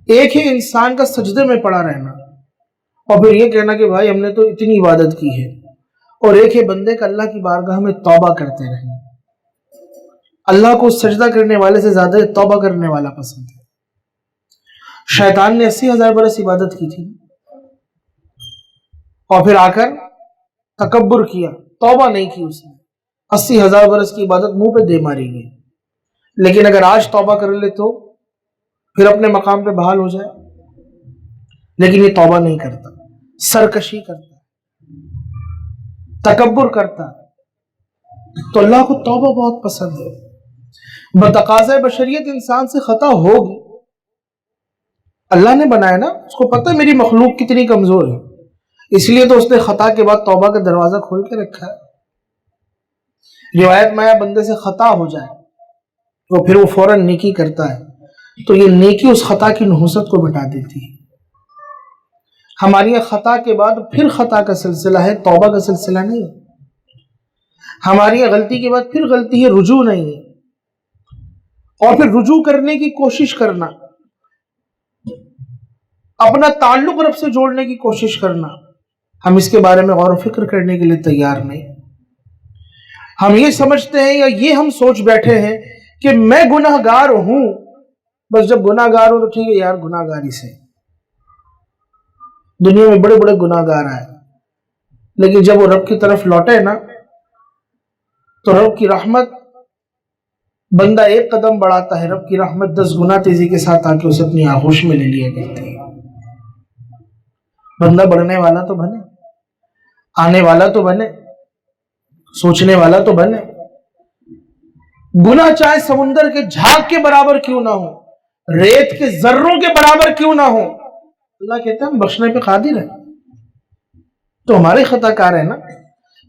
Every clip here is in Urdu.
ایک ہے انسان کا سجدے میں پڑا رہنا اور پھر یہ کہنا کہ بھائی ہم نے تو اتنی عبادت کی ہے، اور ایک ہے بندے کا اللہ کی بارگاہ میں توبہ کرتے رہنا۔ اللہ کو سجدہ کرنے والے سے زیادہ توبہ کرنے والا پسند ہے۔ شیطان نے 80,000 برس عبادت کی تھی اور پھر آ کر تکبر کیا، توبہ نہیں کی اس نے، 80,000 برس کی عبادت منہ پہ دے ماری گئی۔ لیکن اگر آج توبہ کر لے تو پھر اپنے مقام پہ بحال ہو جائے، لیکن یہ توبہ نہیں کرتا، سرکشی کرتا، تکبر کرتا، تو اللہ کو توبہ بہت پسند ہے۔ بتقاضۂ بشریت انسان سے خطا ہوگی، اللہ نے بنایا نا، اس کو پتہ ہے میری مخلوق کتنی کمزور ہے، اس لیے تو اس نے خطا کے بعد توبہ کا دروازہ کھول کے رکھا ہے۔ روایت میں آیا بندے سے خطا ہو جائے تو پھر وہ فوراً نیکی کرتا ہے تو یہ نیکی اس خطا کی نحوست کو مٹا دیتی ہے۔ ہماری خطا کے بعد پھر خطا کا سلسلہ ہے، توبہ کا سلسلہ نہیں ہے۔ ہماری غلطی کے بعد پھر غلطی ہے، رجوع نہیں ہے، اور پھر رجوع کرنے کی کوشش کرنا، اپنا تعلق رب سے جوڑنے کی کوشش کرنا، ہم اس کے بارے میں غور و فکر کرنے کے لیے تیار نہیں۔ ہم یہ سمجھتے ہیں یا یہ ہم سوچ بیٹھے ہیں کہ میں گناہ گار ہوں، بس جب گناہ گار ہوں تو ٹھیک ہے یار، گناہ گاری سے دنیا میں بڑے بڑے گناہ گار آئے، لیکن جب وہ رب کی طرف لوٹے نا تو رب کی رحمت، بندہ ایک قدم بڑھاتا ہے، رب کی رحمت 10 گنا تیزی کے ساتھ آ کے اسے اپنی آغوش میں لے لیا کرتی ہے۔ بندہ بڑھنے والا تو بنے، آنے والا تو بنے، سوچنے والا تو بنے۔ گناہ چاہے سمندر کے جھاگ کے برابر کیوں نہ ہو، ریت کے ذروں کے برابر کیوں نہ ہو، اللہ کہتا ہے ہم بخشنے پہ قادر ہیں۔ تو ہمارے خطا کار ہے نا،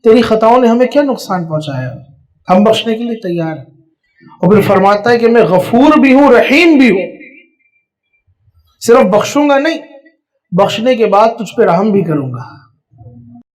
تیری خطاؤں نے ہمیں کیا نقصان پہنچایا، ہم بخشنے کے لیے تیار ہیں۔ اور پھر فرماتا ہے کہ میں غفور بھی ہوں، رحیم بھی ہوں، صرف بخشوں گا نہیں، بخشنے کے بعد تجھ پہ رحم بھی کروں گا۔